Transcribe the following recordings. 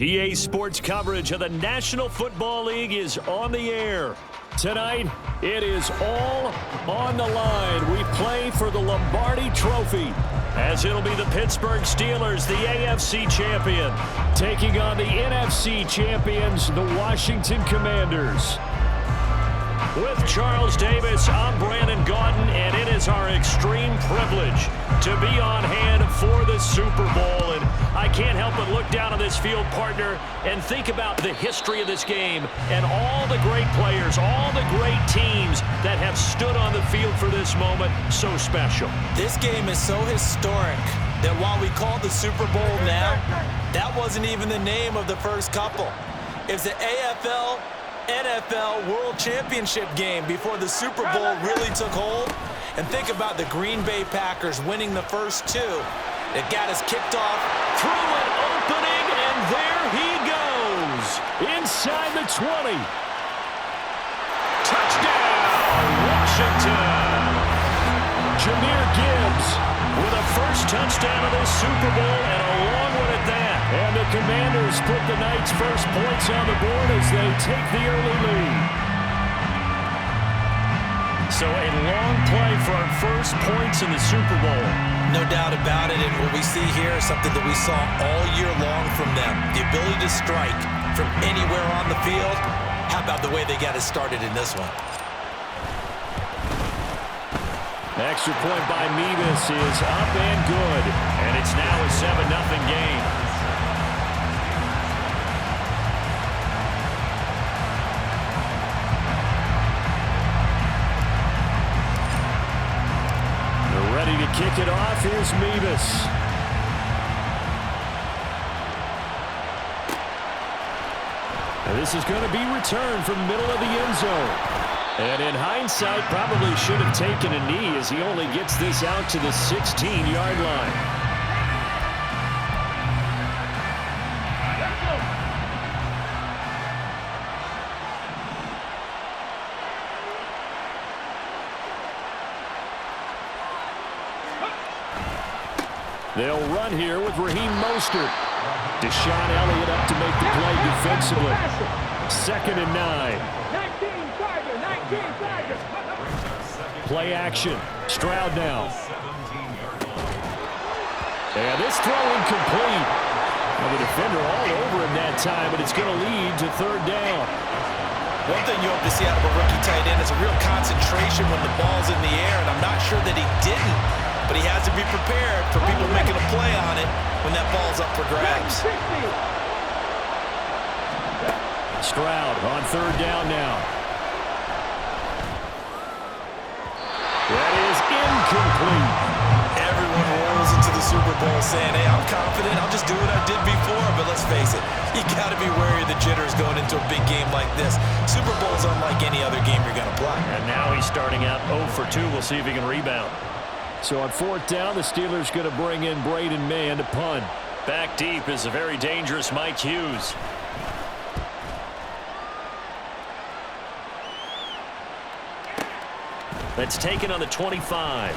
EA Sports coverage of the National Football League is on the air. Tonight, it is all on the line. We play for the Lombardi Trophy, as it'll be the Pittsburgh Steelers, the AFC champion, taking on the NFC champions, the Washington Commanders. With Charles Davis, I'm Brandon Gaudin, and it is our extreme privilege to be on hand for the Super Bowl. And I can't help but look down on this field, partner, and think about the history of this game and all the great players, all the great teams that have stood on the field for this moment. So special. This game is so historic that while we call the Super Bowl now, that wasn't even the name of the first couple. It's the AFL NFL World Championship game before the Super Bowl really took hold. And think about the Green Bay Packers winning the first two. It got us kicked off through an opening, and there he goes. Inside the 20. Touchdown, Washington. Jahmyr Gibbs with a first touchdown of this Super Bowl, and a long one at that. And the Commanders put the Knights' first points on the board as they take the early lead. So a long play for our first points in the Super Bowl. No doubt about it, and what we see here is something that we saw all year long from them. The ability to strike from anywhere on the field. How about the way they got it started in this one? Extra point by Mevis is up and good. And it's now a 7-0 game. They're ready to kick it off. Here's Mevis. And this is going to be returned from the middle of the end zone. And in hindsight, probably should have taken a knee as he only gets this out to the 16-yard line. They'll run here with Raheem Mostert. Deshaun Elliott up to make the play defensively. 2nd and 9. Play action. Stroud now. And this throw incomplete. Well, the defender all over him that time, but it's going to lead to 3rd down. One thing you hope to see out of a rookie tight end is a real concentration when the ball's in the air, and I'm not sure that he didn't, but he has to be prepared for people making a play on it when that ball's up for grabs. Stroud on 3rd down now. That is incomplete. Everyone rolls into the Super Bowl saying, hey, I'm confident. I'll just do what I did before. But let's face it, you got to be wary of the jitters going into a big game like this. Super Bowl is unlike any other game you're going to play. And now he's starting out 0 for 2. We'll see if he can rebound. So on 4th down, the Steelers going to bring in Braden Mann to punt. Back deep is a very dangerous Mike Hughes. That's taken on the 25.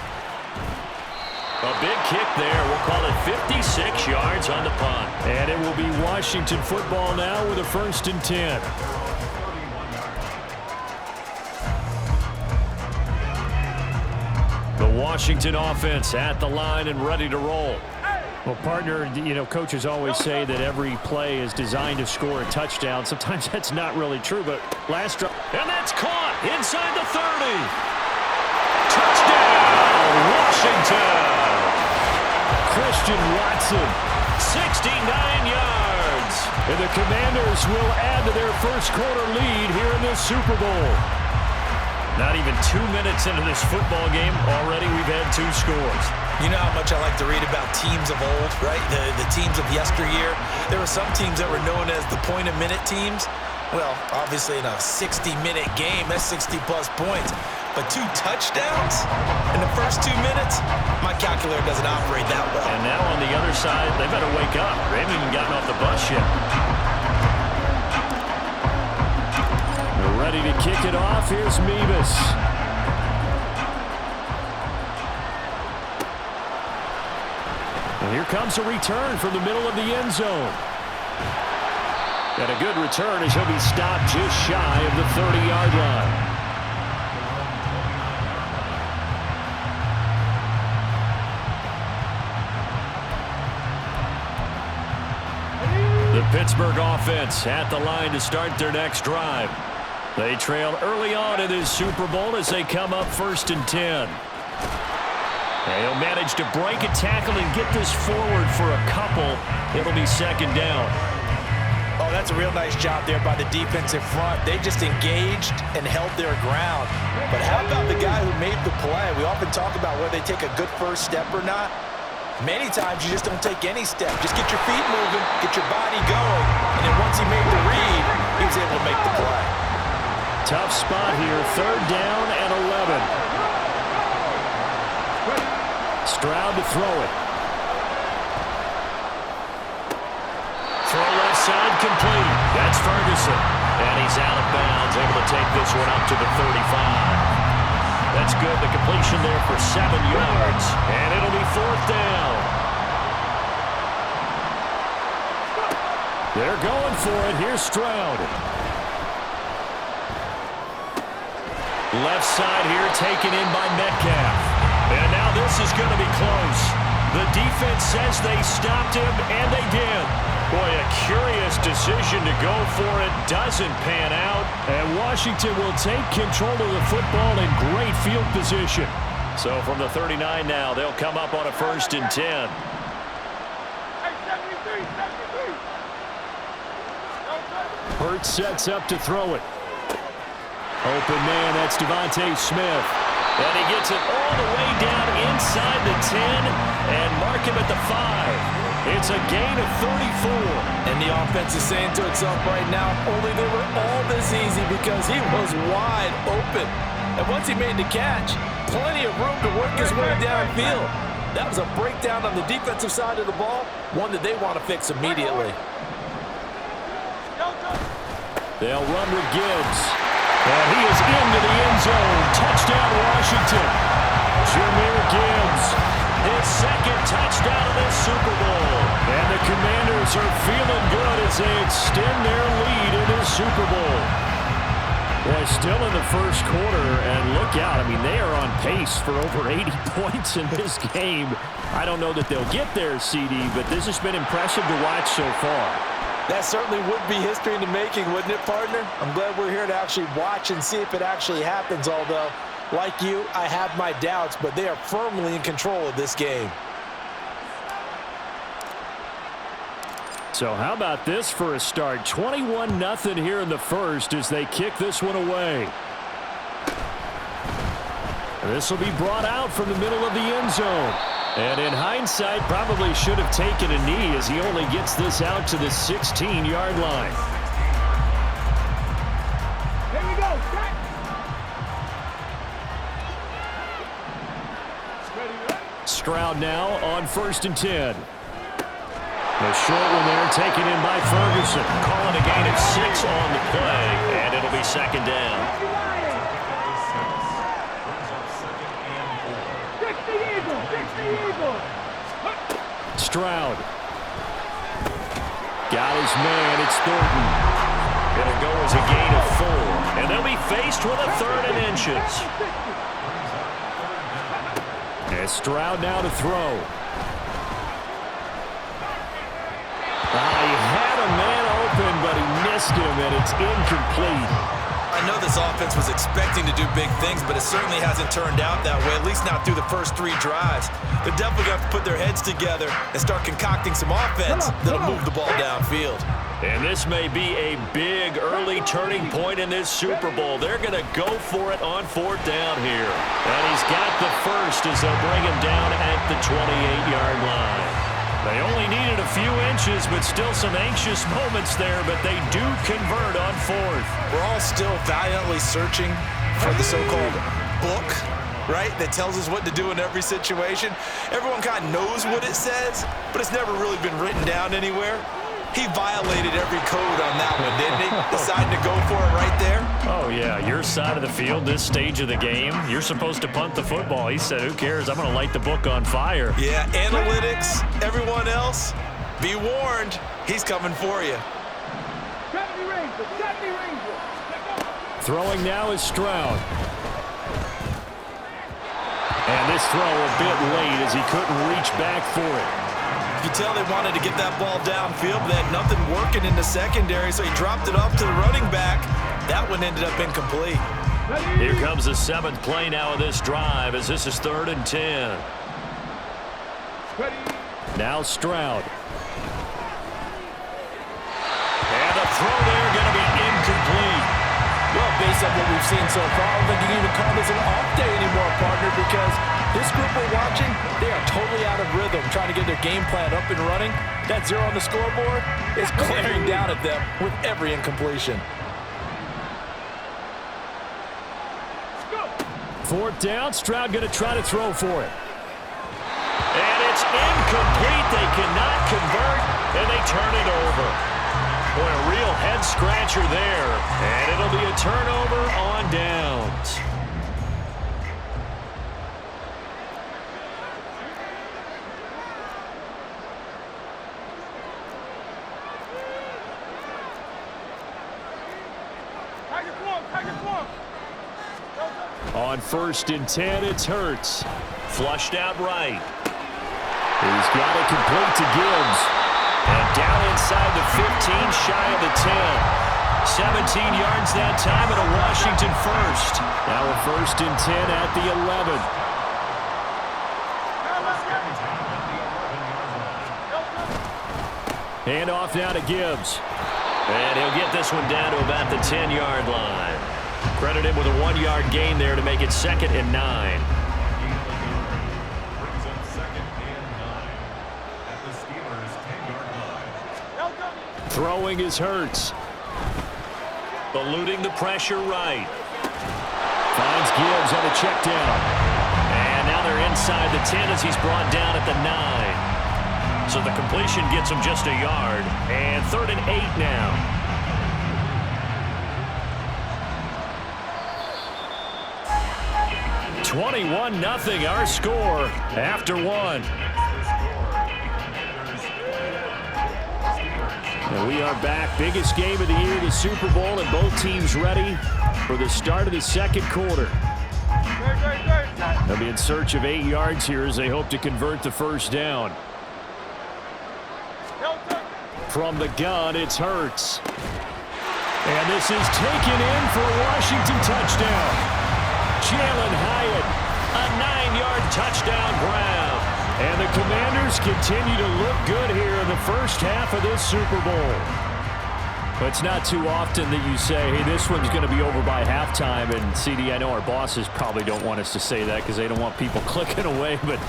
A big kick there. We'll call it 56 yards on the punt. And it will be Washington football now with a 1st and 10. The Washington offense at the line and ready to roll. Well, partner, you know, coaches always say that every play is designed to score a touchdown. Sometimes that's not really true, but last drive. And that's caught inside the 30. Touchdown, Washington. Christian Watson, 69 yards. And the Commanders will add to their first quarter lead here in this Super Bowl. Not even 2 minutes into this football game, already we've had 2 scores. You know how much I like to read about teams of old, right? The teams of yesteryear. There were some teams that were known as the point-a-minute teams. Well, obviously in a 60-minute game, that's 60-plus points. But 2 touchdowns in the first 2 minutes? My calculator doesn't operate that well. And now on the other side, they better wake up. They haven't even gotten off the bus yet. They're ready to kick it off. Here's Mevis. And here comes a return from the middle of the end zone. And a good return as he'll be stopped just shy of the 30-yard line. The Pittsburgh offense at the line to start their next drive. They trail early on in this Super Bowl as they come up 1st and 10. They'll manage to break a tackle and get this forward for a couple. It'll be 2nd down. Oh, that's a real nice job there by the defensive front. They just engaged and held their ground. But how about the guy who made the play? We often talk about whether they take a good first step or not. Many times you just don't take any step. Just get your feet moving, get your body going, and then once he made the read, he was able to make the play. Tough spot here, 3rd down and 11. Stroud to throw it. Throw left side complete. That's Ferguson. And he's out of bounds, able to take this one up to the 35. That's good. The completion there for 7 yards. And it'll be 4th down. They're going for it. Here's Stroud. Left side here taken in by Metcalf. And now this is going to be close. The defense says they stopped him, and they did. Boy, a curious decision to go for it. Doesn't pan out. And Washington will take control of the football in great field position. So from the 39 now, they'll come up on a 1st and 10. Hurts sets up to throw it. Open man, that's Devontae Smith. And he gets it all the way down inside the 10 and mark him at the 5. It's a gain of 34. And the offense is saying to itself right now, only they were all this easy because he was wide open. And once he made the catch, plenty of room to work his way downfield. That was a breakdown on the defensive side of the ball, one that they want to fix immediately. They'll run with Gibbs. And he is into the end zone. Touchdown, Washington. Jahmyr Gibbs, his 2nd touchdown of this Super Bowl. And the Commanders are feeling good as they extend their lead in this Super Bowl. Boy, still in the 1st quarter, and look out. I mean, they are on pace for over 80 points in this game. I don't know that they'll get there, CD, but this has been impressive to watch so far. That certainly would be history in the making, wouldn't it, partner? I'm glad we're here to actually watch and see if it actually happens, although, like you, I have my doubts, but they are firmly in control of this game. So how about this for a start? 21-0 here in the 1st as they kick this one away. This will be brought out from the middle of the end zone. And in hindsight, probably should have taken a knee as he only gets this out to the 16-yard line. Here we go. Stroud now on 1st and 10. The short one there taken in by Ferguson. Calling a gain of 6 on the play, and it'll be 2nd down. Stroud. Got his man. It's Thornton. It'll go as a gain of 4. And they'll be faced with a 3rd and inches. And Stroud now to throw. He had a man open, but he missed him, and it's incomplete. I know this offense was expecting to do big things, but it certainly hasn't turned out that way, at least not through the first 3 drives. They're definitely going to have to put their heads together and start concocting some offense that'll move the ball downfield. And this may be a big early turning point in this Super Bowl. They're going to go for it on 4th down here. And he's got the first as they'll bring him down at the 28-yard line. They only needed a few inches, but still some anxious moments there, but they do convert on 4th. We're all still valiantly searching for the so-called book, right, that tells us what to do in every situation. Everyone kind of knows what it says, but it's never really been written down anywhere. He violated every code on that one, didn't he? Deciding to go for it right there. Oh, yeah, your side of the field, this stage of the game, you're supposed to punt the football. He said, who cares? I'm going to light the book on fire. Yeah, analytics, everyone else, be warned, he's coming for you. Throwing now is Stroud. And this throw a bit late as he couldn't reach back for it. You can tell they wanted to get that ball downfield, but they had nothing working in the secondary, so he dropped it off to the running back. That one ended up incomplete. Here comes the 7th play now of this drive as this is 3rd and 10. Now Stroud. And the throw there going to be incomplete. Well, based on what we've seen so far, I don't think you can even call this an off day anymore, partner, because this group we're watching, they are totally out of rhythm, trying to get their game plan up and running. That 0 on the scoreboard is glaring down at them with every incompletion. 4th down, Stroud going to try to throw for it. And it's incomplete. They cannot convert, and they turn it over. Boy, a real head-scratcher there. And it'll be a turnover on downs. On 1st and 10, it's Hurts. Flushed out right. He's got it complete to Gibbs. And down inside the 15, shy of the 10. 17 yards that time and a Washington first. Now a 1st and 10 at the 11. Hand off now to Gibbs. And he'll get this one down to about the 10-yard line. Credit him with a 1-yard gain there to make it 2nd and 9. Throwing is Hurts. Eluding the pressure right. Finds Gibbs on a check down. And now they're inside the 10 as he's brought down at the 9. So the completion gets him just a yard. And 3rd and 8 now. 21-0 our score after 1. And we are back. Biggest game of the year, the Super Bowl, and both teams ready for the start of the 2nd quarter. They'll be in search of 8 yards here as they hope to convert the 1st down. From the gun, it's Hurts. And this is taken in for a Washington touchdown. Jalen Hyatt, a 9-yard touchdown grab. And the Commanders continue to look good here in the first half of this Super Bowl. But it's not too often that you say, hey, this one's going to be over by halftime. And, CD, I know our bosses probably don't want us to say that because they don't want people clicking away. But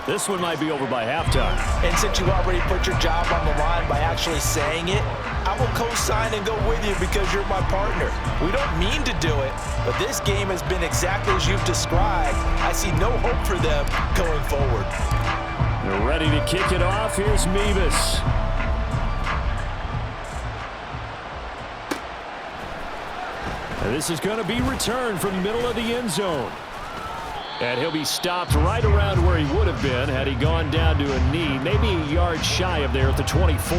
this one might be over by halftime. And since you already put your job on the line by actually saying it, I will co-sign and go with you because you're my partner. We don't mean to do it, but this game has been exactly as you've described. I see no hope for them going forward. They're ready to kick it off. Here's Mevis. And this is going to be returned from the middle of the end zone. And he'll be stopped right around where he would have been had he gone down to a knee, maybe a yard shy of there at the 24.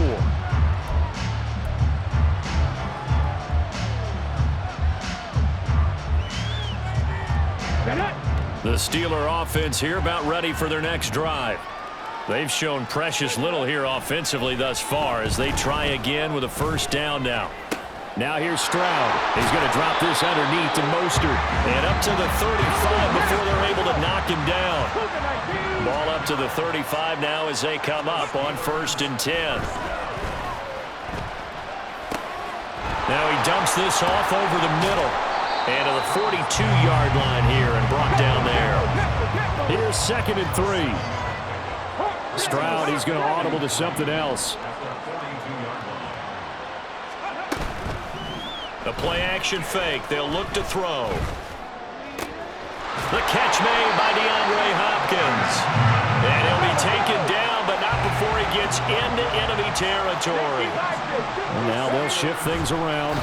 The Steeler offense here about ready for their next drive. They've shown precious little here offensively thus far as they try again with a 1st down now. Now here's Stroud. He's going to drop this underneath to Mostert. And up to the 35 before they're able to knock him down. Ball up to the 35 now as they come up on 1st and 10. Now he dumps this off over the middle. And to the 42-yard line here and brought down there. Here's 2nd and 3. Stroud, he's going to audible to something else. The play-action fake. They'll look to throw. The catch made by DeAndre Hopkins. And he'll be taken down, but not before he gets into enemy territory. And now they'll shift things around.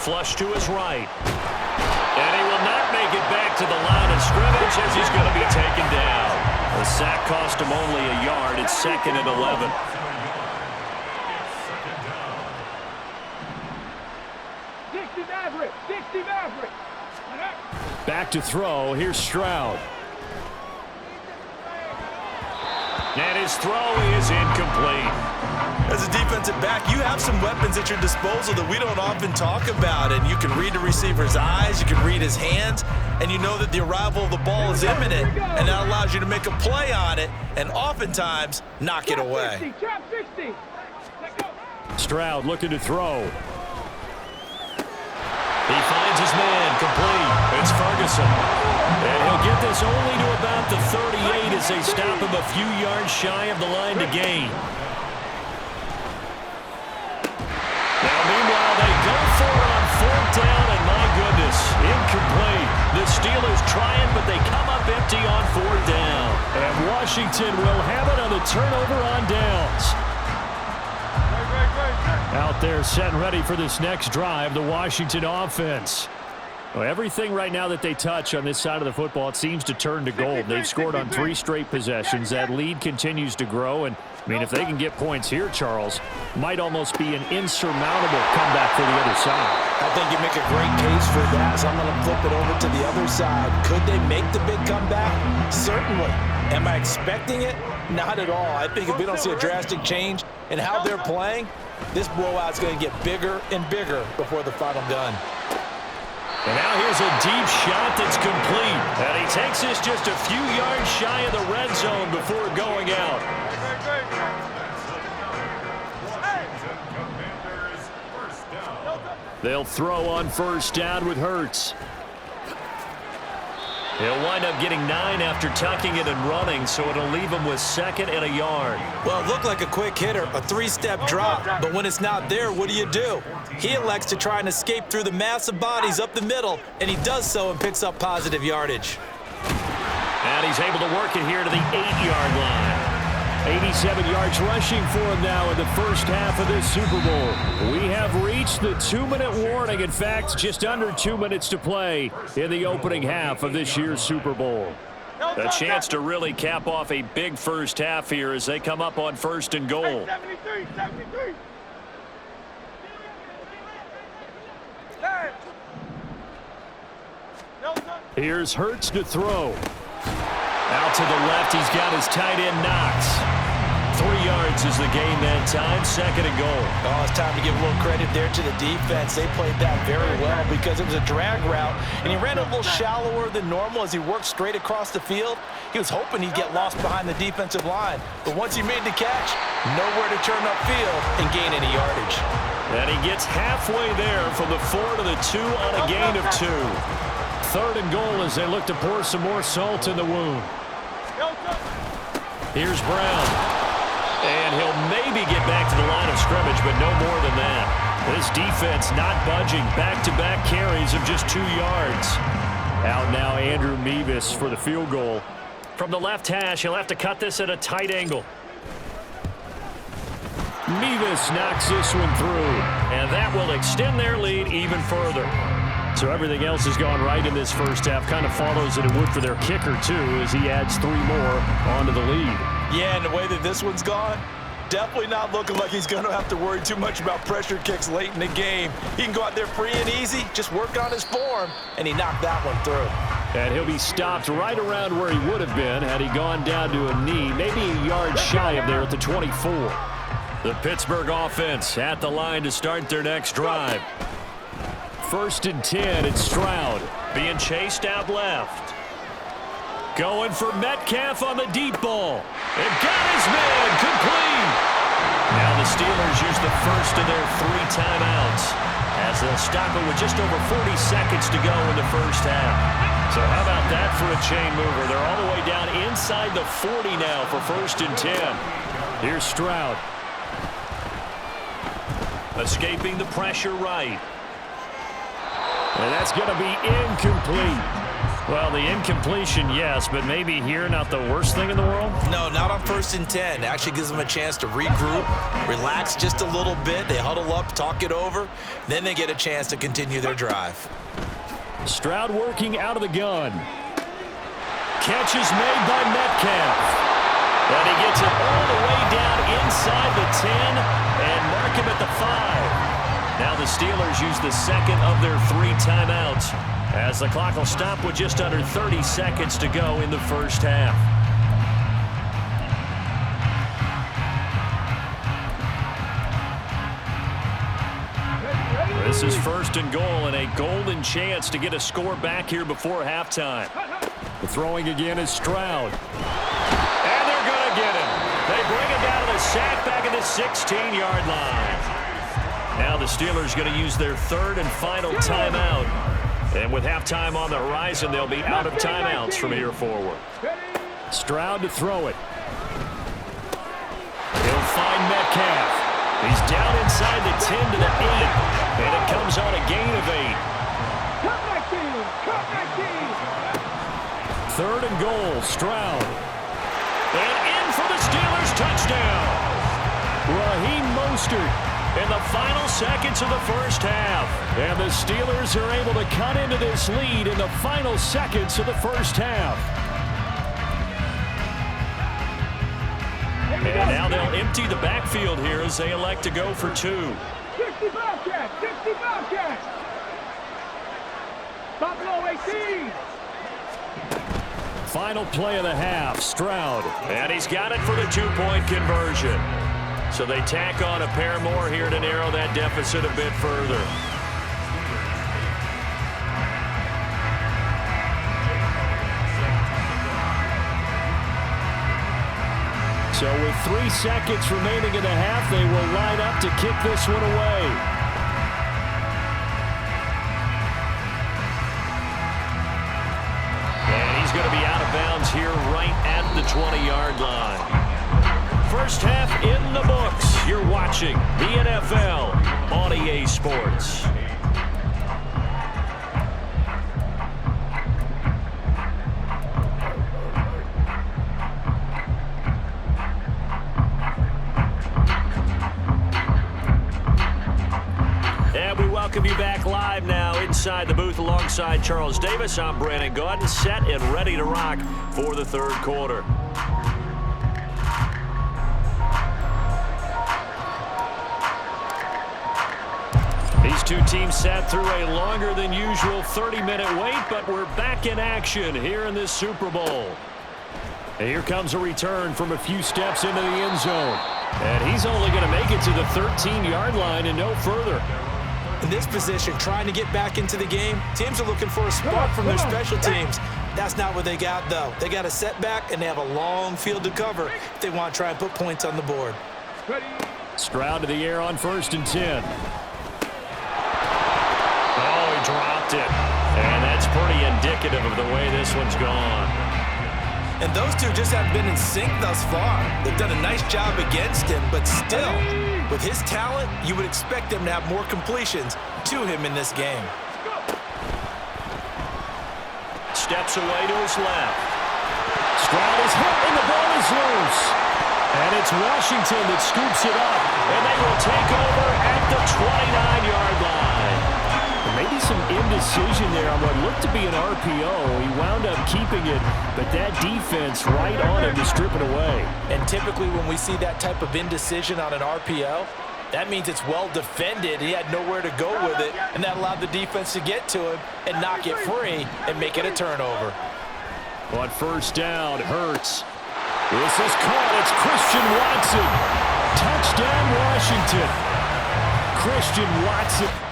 Flush to his right. And he will not make it back to the line of scrimmage as he's going to be taken down. The sack cost him only a yard. It's 2nd and 11. back to throw. Here's Stroud. And his throw is incomplete. As a defensive back, you have some weapons at your disposal that we don't often talk about. And you can read the receiver's eyes, you can read his hands, and you know that the arrival of the ball is imminent. And that allows you to make a play on it and oftentimes knock it away. Stroud looking to throw. He finds his man, complete. It's Ferguson. And he'll get this only to about the 38 as they stop him a few yards shy of the line to gain. Now, meanwhile, they go for it on 4th down, and my goodness, incomplete. The Steelers trying, but they come up empty on 4th down. And Washington will have it on the turnover on downs. Out there set and ready for this next drive, the Washington offense. Well, everything right now that they touch on this side of the football, it seems to turn to gold. They've scored on 3 straight possessions. That lead continues to grow. And, I mean, if they can get points here, Charles, might almost be an insurmountable comeback for the other side. I think you make a great case for that, so I'm going to flip it over to the other side. Could they make the big comeback? Certainly. Am I expecting it? Not at all. I think if we don't see a drastic change in how they're playing, this blowout's going to get bigger and bigger before the final gun. And now here's a deep shot that's complete. And he takes this just a few yards shy of the red zone before going out. They'll throw on 1st down with Hurts. He'll wind up getting 9 after tucking it and running, so it'll leave him with 2nd and a yard. Well, it looked like a quick hitter, a 3-step drop, but when it's not there, what do? He elects to try and escape through the massive bodies up the middle, and he does so and picks up positive yardage. And he's able to work it here to the 8-yard line. 87 yards rushing for him now in the first half of this Super Bowl. We have reached the 2-minute warning. In fact, just under 2 minutes to play in the opening half of this year's Super Bowl. A chance to really cap off a big first half here as they come up on 1st and goal. 73. Here's Hurts to throw. Out to the left, he's got his tight end Knox. 3 yards is the gain that time, 2nd and goal. Oh, it's time to give a little credit there to the defense. They played that very well because it was a drag route, and he ran a little shallower than normal as he worked straight across the field. He was hoping he'd get lost behind the defensive line, but once he made the catch, nowhere to turn upfield and gain any yardage. And he gets halfway there from the 4 to the 2 on a gain of 2. 3rd and goal as they look to pour some more salt in the wound. Here's Brown. And he'll maybe get back to the line of scrimmage, but no more than that. This defense not budging. Back-to-back carries of just 2 yards. Out now Andrew Mevis for the field goal. From the left hash, he'll have to cut this at a tight angle. Mevis knocks this one through. And that will extend their lead even further. So everything else has gone right in this first half. Kind of follows that it would for their kicker, too, as he adds 3 more onto the lead. Yeah, and the way that this one's gone, definitely not looking like he's going to have to worry too much about pressure kicks late in the game. He can go out there free and easy, just work on his form, and he knocked that one through. And he'll be stopped right around where he would have been had he gone down to a knee, maybe a yard shy of there at the 24. The Pittsburgh offense at the line to start their next drive. 1st and 10, it's Stroud being chased out left. Going for Metcalf on the deep ball. And got his man complete. Now the Steelers use the first of their 3 timeouts as they'll stop it with just over 40 seconds to go in the first half. So how about that for a chain mover? They're all the way down inside the 40 now for 1st and 10. Here's Stroud. Escaping the pressure right. And that's going to be incomplete. Well, the incompletion, yes, but maybe here not the worst thing in the world? No, not on 1st and 10. Actually gives them a chance to regroup, relax just a little bit. They huddle up, talk it over. Then they get a chance to continue their drive. Stroud working out of the gun. Catch is made by Metcalf. And he gets it all the way down inside the 10 and mark him at the 5. Now the Steelers use the second of their 3 timeouts as the clock will stop with just under 30 seconds to go in the first half. This is first and goal and a golden chance to get a score back here before halftime. The throwing again is Stroud. And they're going to get him. They bring him down to the sack back at the 16-yard line. Now the Steelers going to use their 3rd and final timeout. And with halftime on the horizon, they'll be out of timeouts from here forward. Stroud to throw it. He'll find Metcalf. He's down inside the 10 to the 8. And it comes on a gain of 8. 3rd and goal, Stroud. And in for the Steelers touchdown. Raheem Mostert in the final seconds of the first half. And the Steelers are able to cut into this lead in the final seconds of the first half. And now they'll empty the backfield here as they elect to go for 2. 60 Bobcats! 60 Bobcats! Buffalo 18! Final play of the half, Stroud. And he's got it for the 2-point conversion. So they tack on a pair more here to narrow that deficit a bit further. So with 3 seconds remaining in the half, they will line up to kick this one away. And he's going to be out of bounds here right at the 20-yard line. First half in the books. You're watching the NFL on EA Sports. Welcome you back live now inside the booth alongside Charles Davis. I'm Brandon Gaudin, set and ready to rock for the 3rd quarter. These two teams sat through a longer than usual 30-minute wait, but we're back in action here in this Super Bowl. And here comes a return from a few steps into the end zone. And he's only going to make it to the 13-yard line and no further. In this position, trying to get back into the game, teams are looking for a spark from their special teams. That's not what they got, though. They got a setback, and they have a long field to cover if they want to try and put points on the board. Stroud to the air on 1st and 10. Oh, he dropped it. And that's pretty indicative of the way this one's gone. And those two just haven't been in sync thus far. They've done a nice job against him, but still, with his talent, you would expect them to have more completions to him in this game. Steps away to his left. Stroud is hit and the ball is loose. And it's Washington that scoops it up. And they will take over at the 29-yard line. Maybe some indecision there on what looked to be an RPO. He wound up keeping it, but that defense right on him to strip it away. And typically when we see that type of indecision on an RPO, that means it's well defended. He had nowhere to go with it, and that allowed the defense to get to him and knock it free and make it a turnover. On 1st down, Hurts. This is caught. It's Christian Watson. Touchdown, Washington. Christian Watson.